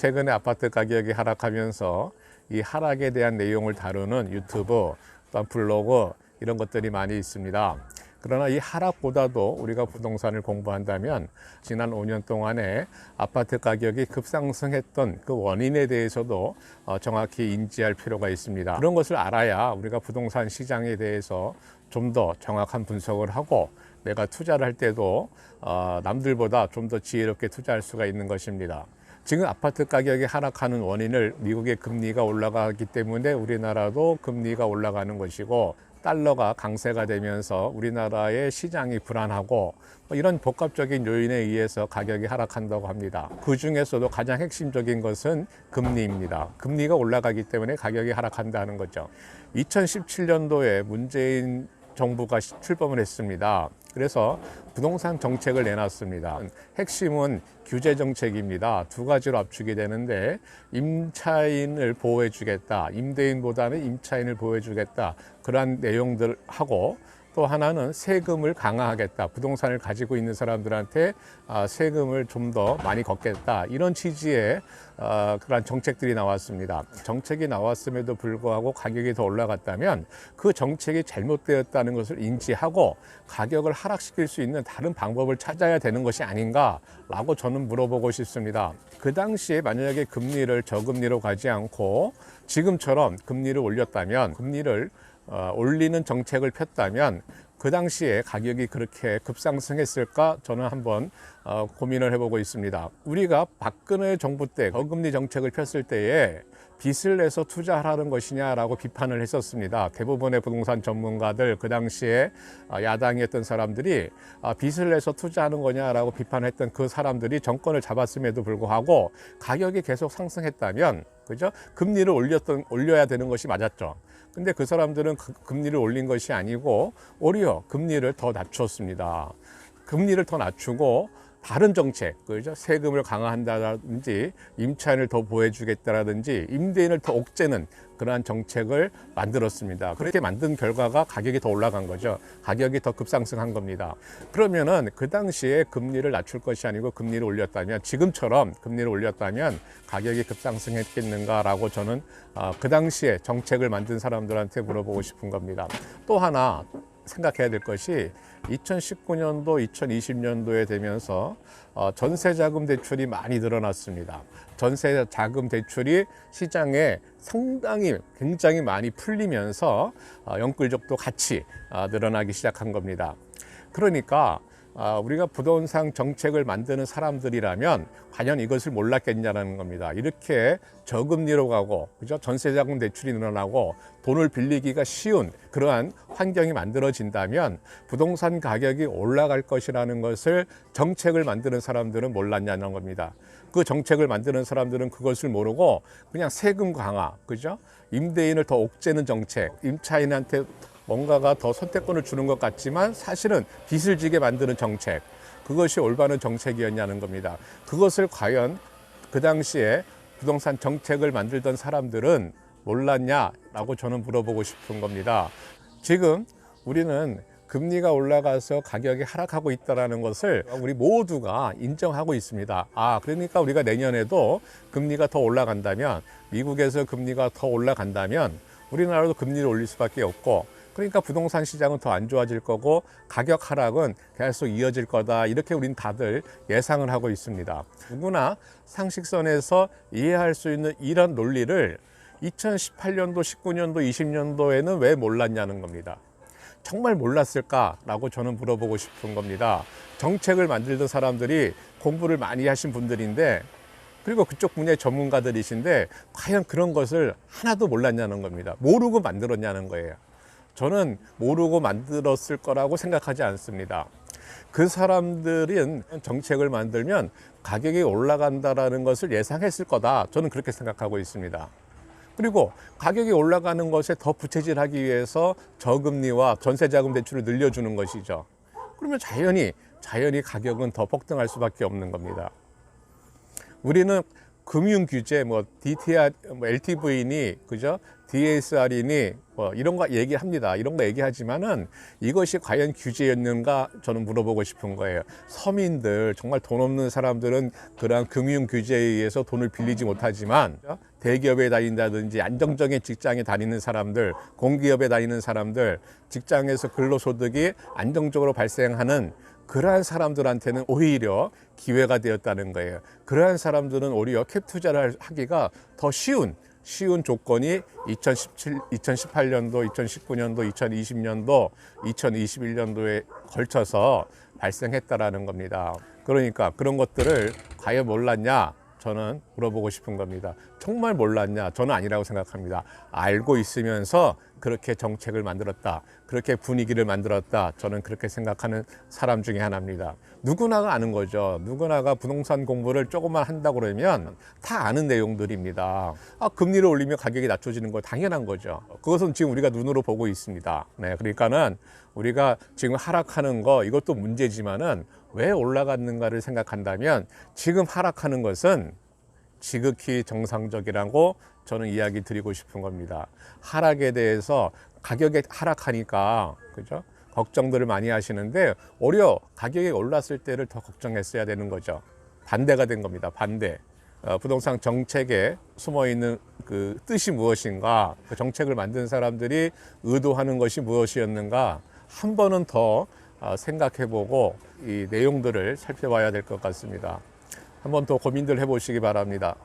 최근에 아파트 가격이 하락하면서 이 하락에 대한 내용을 다루는 유튜브, 또한 블로그 이런 것들이 많이 있습니다. 그러나 이 하락보다도 우리가 부동산을 공부한다면 지난 5년 동안에 아파트 가격이 급상승했던 그 원인에 대해서도 정확히 인지할 필요가 있습니다. 그런 것을 알아야 우리가 부동산 시장에 대해서 좀 더 정확한 분석을 하고 내가 투자를 할 때도 남들보다 좀 더 지혜롭게 투자할 수가 있는 것입니다. 지금 아파트 가격이 하락하는 원인을 미국의 금리가 올라가기 때문에 우리나라도 금리가 올라가는 것이고, 달러가 강세가 되면서 우리나라의 시장이 불안하고 이런 복합적인 요인에 의해서 가격이 하락한다고 합니다. 그 중에서도 가장 핵심적인 것은 금리입니다. 금리가 올라가기 때문에 가격이 하락한다는 거죠. 2017년도에 문재인 정부가 출범을 했습니다. 그래서 부동산 정책을 내놨습니다. 핵심은 규제 정책입니다. 두 가지로 압축이 되는데, 임차인을 보호해 주겠다, 임대인보다는 임차인을 보호해 주겠다, 그러한 내용들하고, 또 하나는 세금을 강화하겠다, 부동산을 가지고 있는 사람들한테 세금을 좀 더 많이 걷겠다, 이런 취지의 그런 정책들이 나왔습니다. 정책이 나왔음에도 불구하고 가격이 더 올라갔다면 그 정책이 잘못되었다는 것을 인지하고 가격을 하락시킬 수 있는 다른 방법을 찾아야 되는 것이 아닌가라고 저는 물어보고 싶습니다. 그 당시에 만약에 금리를 저금리로 가지 않고 지금처럼 금리를 올렸다면, 금리를 올리는 정책을 폈다면 그 당시에 가격이 그렇게 급상승했을까? 저는 한번 고민을 해보고 있습니다. 우리가 박근혜 정부 때 저금리 정책을 폈을 때에 빚을 내서 투자하라는 것이냐라고 비판을 했었습니다. 대부분의 부동산 전문가들, 그 당시에 야당이었던 사람들이 빚을 내서 투자하는 거냐라고 비판했던 그 사람들이 정권을 잡았음에도 불구하고 가격이 계속 상승했다면, 그죠? 금리를 올려야 되는 것이 맞았죠. 근데 그 사람들은 금리를 올린 것이 아니고 오히려 금리를 더 낮췄습니다. 금리를 더 낮추고 다른 정책, 그죠? 세금을 강화한다든지 임차인을 더 보호해주겠다라든지 임대인을 더 옥죄는 그러한 정책을 만들었습니다. 그렇게 만든 결과가 가격이 더 올라간 거죠. 가격이 더 급상승한 겁니다. 그러면은 그 당시에 금리를 낮출 것이 아니고 금리를 올렸다면, 지금처럼 금리를 올렸다면 가격이 급상승했겠는가라고 저는 그 당시에 정책을 만든 사람들한테 물어보고 싶은 겁니다. 또 하나 생각해야 될 것이 2019년도, 2020년도에 되면서 전세자금 대출이 많이 늘어났습니다. 전세자금 대출이 시장에 굉장히 많이 풀리면서 영끌적도 같이 늘어나기 시작한 겁니다. 그러니까 우리가 부동산 정책을 만드는 사람들이라면 과연 이것을 몰랐겠냐는 겁니다. 이렇게 저금리로 가고, 그죠? 전세자금 대출이 늘어나고 돈을 빌리기가 쉬운 그러한 환경이 만들어진다면 부동산 가격이 올라갈 것이라는 것을 정책을 만드는 사람들은 몰랐냐는 겁니다. 그 정책을 만드는 사람들은 그것을 모르고 그냥 세금 강화, 그죠? 임대인을 더 옥죄는 정책, 임차인한테 뭔가가 더 선택권을 주는 것 같지만 사실은 빚을 지게 만드는 정책, 그것이 올바른 정책이었냐는 겁니다. 그것을 과연 그 당시에 부동산 정책을 만들던 사람들은 몰랐냐라고 저는 물어보고 싶은 겁니다. 지금 우리는 금리가 올라가서 가격이 하락하고 있다는 것을 우리 모두가 인정하고 있습니다. 그러니까 우리가 내년에도 금리가 더 올라간다면, 미국에서 금리가 더 올라간다면 우리나라도 금리를 올릴 수밖에 없고, 그러니까 부동산 시장은 더 안 좋아질 거고 가격 하락은 계속 이어질 거다, 이렇게 우린 다들 예상을 하고 있습니다. 누구나 상식선에서 이해할 수 있는 이런 논리를 2018년도, 19년도, 20년도에는 왜 몰랐냐는 겁니다. 정말 몰랐을까라고 저는 물어보고 싶은 겁니다. 정책을 만들던 사람들이 공부를 많이 하신 분들인데, 그리고 그쪽 분야의 전문가들이신데 과연 그런 것을 하나도 몰랐냐는 겁니다. 모르고 만들었냐는 거예요. 저는 모르고 만들었을 거라고 생각하지 않습니다. 그 사람들은 정책을 만들면 가격이 올라간다는 것을 예상했을 거다, 저는 그렇게 생각하고 있습니다. 그리고 가격이 올라가는 것에 더 부채질하기 위해서 저금리와 전세자금 대출을 늘려주는 것이죠. 그러면 자연히 가격은 더 폭등할 수밖에 없는 겁니다. 우리는 금융 규제, 뭐 DTR, 뭐 LTV니, 그죠? DSR이니, 뭐 이런 거 얘기합니다. 이런 거 얘기하지만은 이것이 과연 규제였는가 저는 물어보고 싶은 거예요. 서민들, 정말 돈 없는 사람들은 그러한 금융 규제에 의해서 돈을 빌리지 못하지만 대기업에 다닌다든지 안정적인 직장에 다니는 사람들, 공기업에 다니는 사람들, 직장에서 근로소득이 안정적으로 발생하는 그러한 사람들한테는 오히려 기회가 되었다는 거예요. 그러한 사람들은 오히려 캡 투자를 하기가 더 쉬운 조건이 2018년도, 2019년도, 2020년도, 2021년도에 걸쳐서 발생했다라는 겁니다. 그러니까 그런 것들을 과연 몰랐냐? 저는 물어보고 싶은 겁니다. 정말 몰랐냐? 저는 아니라고 생각합니다. 알고 있으면서 그렇게 정책을 만들었다. 그렇게 분위기를 만들었다. 저는 그렇게 생각하는 사람 중에 하나입니다. 누구나가 아는 거죠. 누구나가 부동산 공부를 조금만 한다고 그러면 다 아는 내용들입니다. 금리를 올리면 가격이 낮춰지는 거 당연한 거죠. 그것은 지금 우리가 눈으로 보고 있습니다. 네, 그러니까는 우리가 지금 하락하는 거 이것도 문제지만은 왜 올라갔는가를 생각한다면 지금 하락하는 것은 지극히 정상적이라고 저는 이야기 드리고 싶은 겁니다. 하락에 대해서 가격이 하락하니까 그죠? 걱정들을 많이 하시는데 오히려 가격이 올랐을 때를 더 걱정했어야 되는 거죠. 반대가 된 겁니다. 반대. 부동산 정책에 숨어 있는 그 뜻이 무엇인가, 그 정책을 만든 사람들이 의도하는 것이 무엇이었는가 한 번은 더 생각해보고 이 내용들을 살펴봐야 될 것 같습니다. 한 번 더 고민들 해보시기 바랍니다.